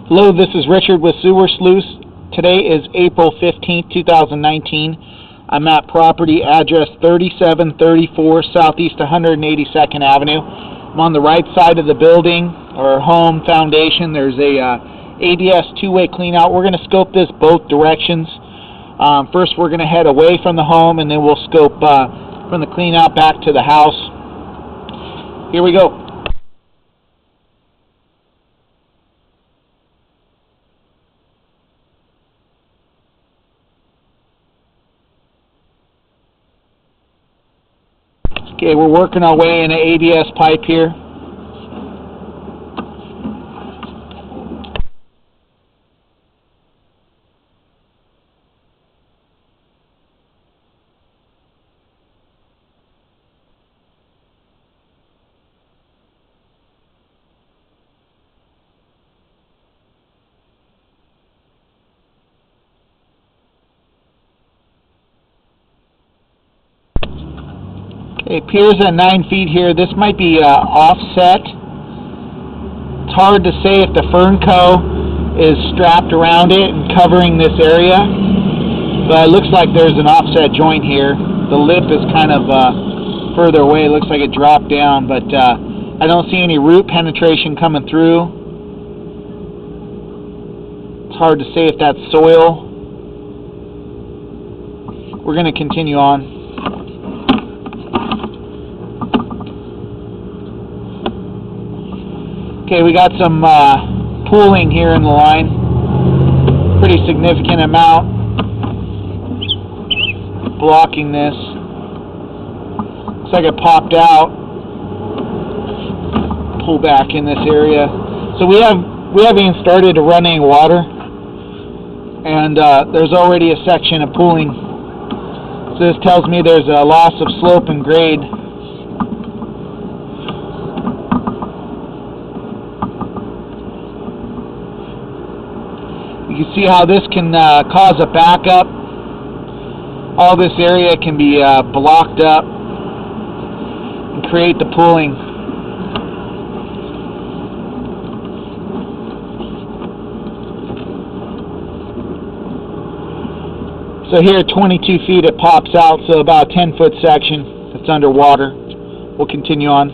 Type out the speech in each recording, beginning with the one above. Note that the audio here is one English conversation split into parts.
Hello, this is Richard with Sewer Sluice. Today is April 15th, 2019. I'm at property address 3734 Southeast 182nd Avenue. I'm on the right side of the building or home foundation. There's a ADS two-way clean out. We're going to scope this both directions. First, we're going to head away from the home, and then we'll scope from the clean out back to the house. Here we go. Okay, we're working our way in an ADS pipe here. It appears at 9 feet here. This might be offset. It's hard to say if the Fernco is strapped around it and covering this area, but it looks like there's an offset joint here. The lip is kind of further away. It looks like it dropped down, but I don't see any root penetration coming through. It's hard to say if that's soil. We're going to continue on. Okay, we got some pooling here in the line. Pretty significant amount blocking this. Looks like it popped out. Pull back in this area. So we haven't even started to run any water, and there's already a section of pooling. So this tells me there's a loss of slope and grade. You can see how this can cause a backup. All this area can be blocked up and create the pooling. So here at 22 feet it pops out, so about a 10-foot section that's underwater. We'll continue on.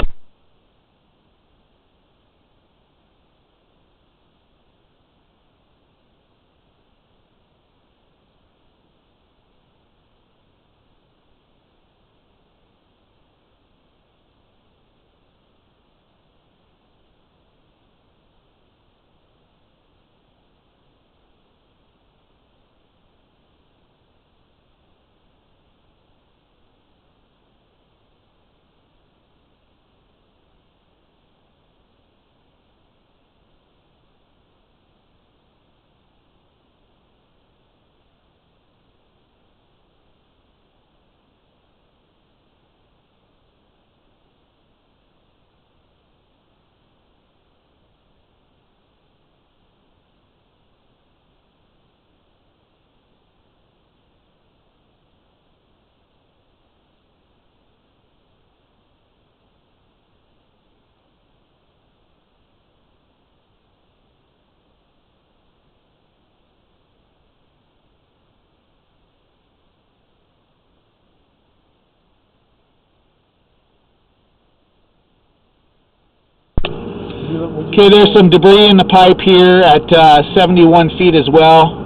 Okay, there's some debris in the pipe here at 71 feet as well.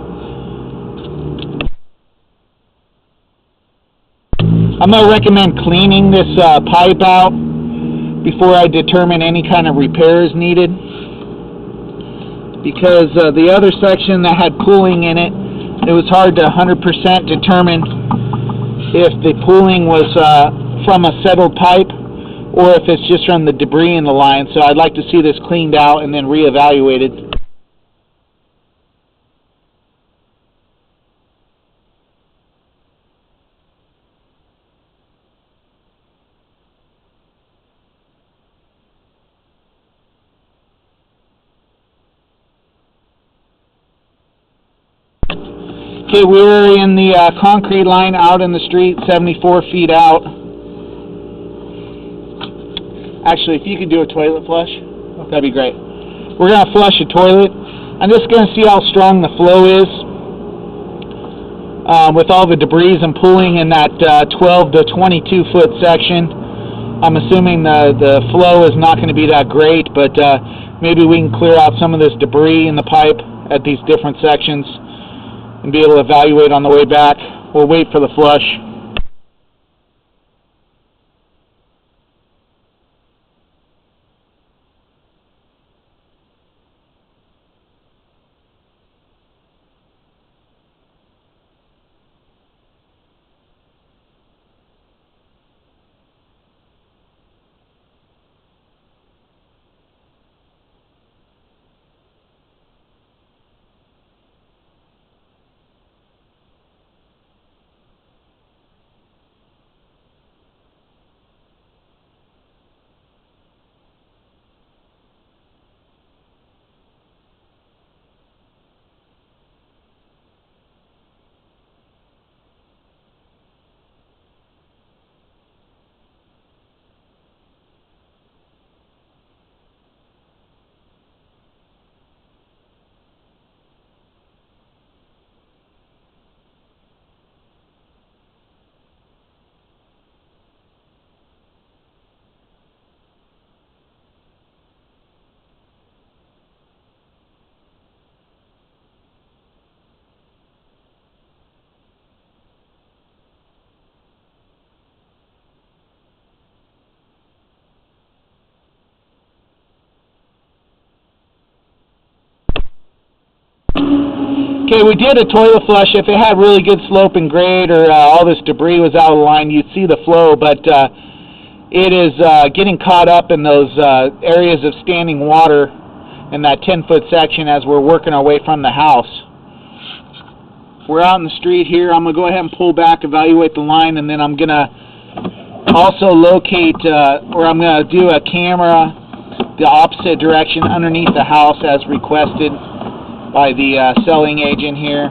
I'm going to recommend cleaning this pipe out before I determine any kind of repair is needed, because the other section that had pooling in it, it was hard to 100% determine if the pooling was from a settled pipe or if it's just from the debris in the line. So I'd like to see this cleaned out and then reevaluated. Okay, we're in the concrete line out in the street, 74 feet out. Actually, if you could do a toilet flush, that'd be great. We're going to flush a toilet I'm just going to see how strong the flow is with all the debris and pulling in that 12 to 22 foot section. I'm assuming the flow is not going to be that great, but maybe we can clear out some of this debris in the pipe at these different sections and be able to evaluate on the way back. We'll wait for the flush. Okay, we did a toilet flush. If it had really good slope and grade, or all this debris was out of line, you'd see the flow, but it is getting caught up in those areas of standing water in that 10-foot section as we're working our way from the house. We're out in the street here. I'm going to go ahead and pull back, evaluate the line, and then I'm going to also locate, or I'm going to do a camera the opposite direction underneath the house as requested by the selling agent here.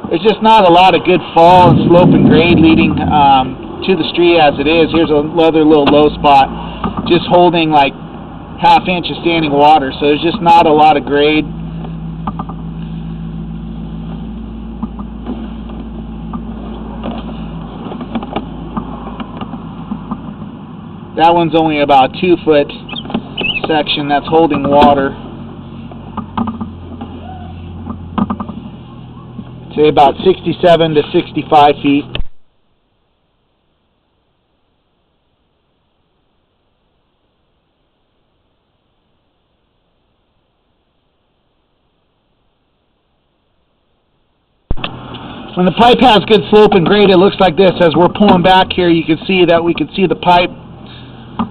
There's just not a lot of good fall and slope and grade leading to the street as it is. Here's another little low spot, just holding like ½ inch of standing water, so there's just not a lot of grade. That one's only about a 2-foot section that's holding water. Say about 67 to 65 feet. When the pipe has good slope and grade, it looks like this. As we're pulling back here, you can see that we can see the pipe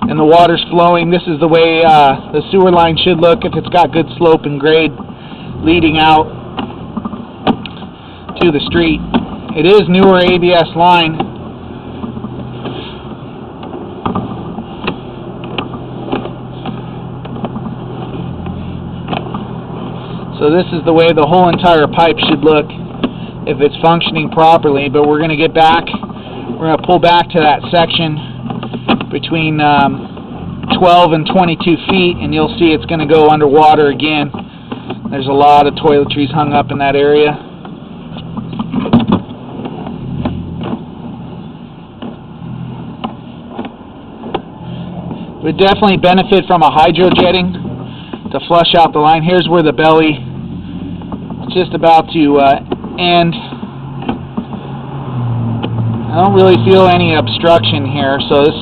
and the water's flowing. This is the way the sewer line should look if it's got good slope and grade leading out to the street. It is newer ABS line. So this is the way the whole entire pipe should look if it's functioning properly, but we're going to get back. We're going to pull back to that section between 12 and 22 feet, and you'll see it's going to go underwater again. There's a lot of toiletries hung up in that area. Would definitely benefit from a hydro jetting to flush out the line. Here's where the belly is just about to end. I don't really feel any obstruction here, so this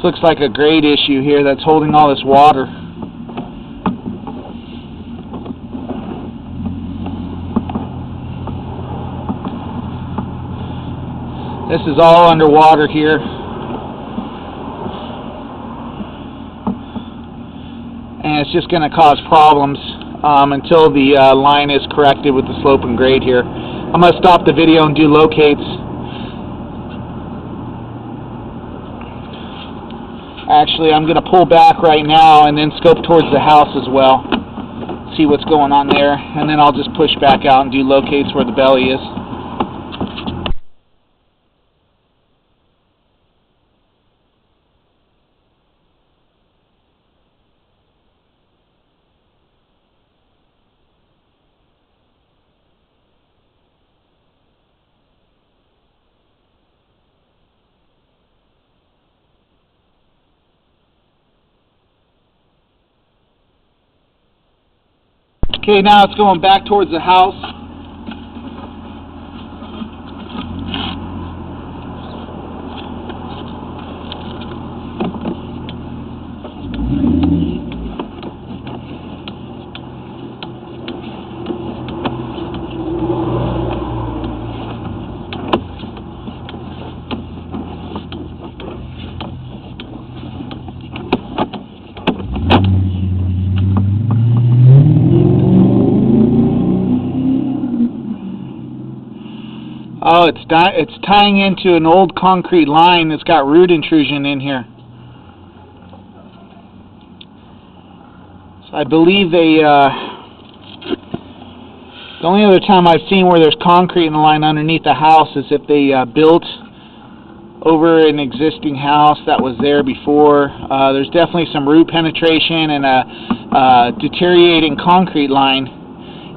looks like a grade issue here that's holding all this water. This is all underwater here. And it's just going to cause problems until the line is corrected with the slope and grade here. I'm going to stop the video and do locates. Actually, I'm going to pull back right now and then scope towards the house as well. See what's going on there. And then I'll just push back out and do locates where the belly is. Okay, now it's going back towards the house. Oh, it's tying into an old concrete line that's got root intrusion in here. So I believe the only other time I've seen where there's concrete in the line underneath the house is if they built over an existing house that was there before. There's definitely some root penetration and a deteriorating concrete line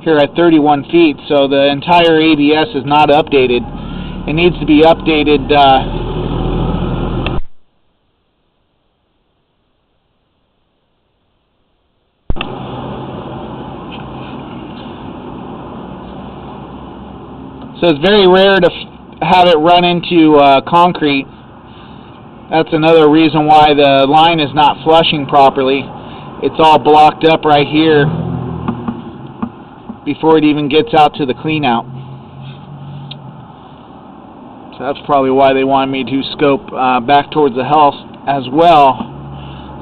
here at 31 feet, so the entire ABS is not updated. It needs to be updated. So it's very rare to have it run into concrete. That's another reason why the line is not flushing properly. It's all blocked up right here before it even gets out to the clean out. So that's probably why they wanted me to scope back towards the house as well.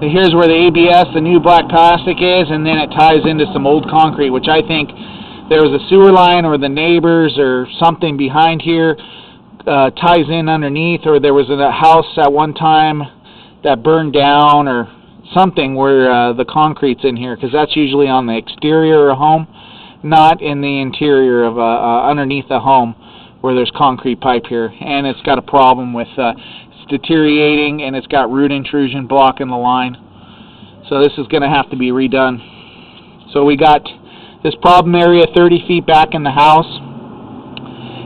So here's where the ABS, the new black plastic is, and then it ties into some old concrete, which I think there was a sewer line or the neighbors or something behind here ties in underneath, or there was a house at one time that burned down or something where the concrete's in here, because that's usually on the exterior of a home, not in the interior of underneath the home where there's concrete pipe here. And it's got a problem with it's deteriorating, and it's got root intrusion blocking the line. So this is going to have to be redone. So we got this problem area 30 feet back in the house,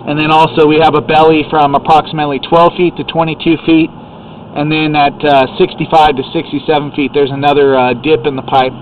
and then also we have a belly from approximately 12 feet to 22 feet, and then at 65 to 67 feet there's another dip in the pipe.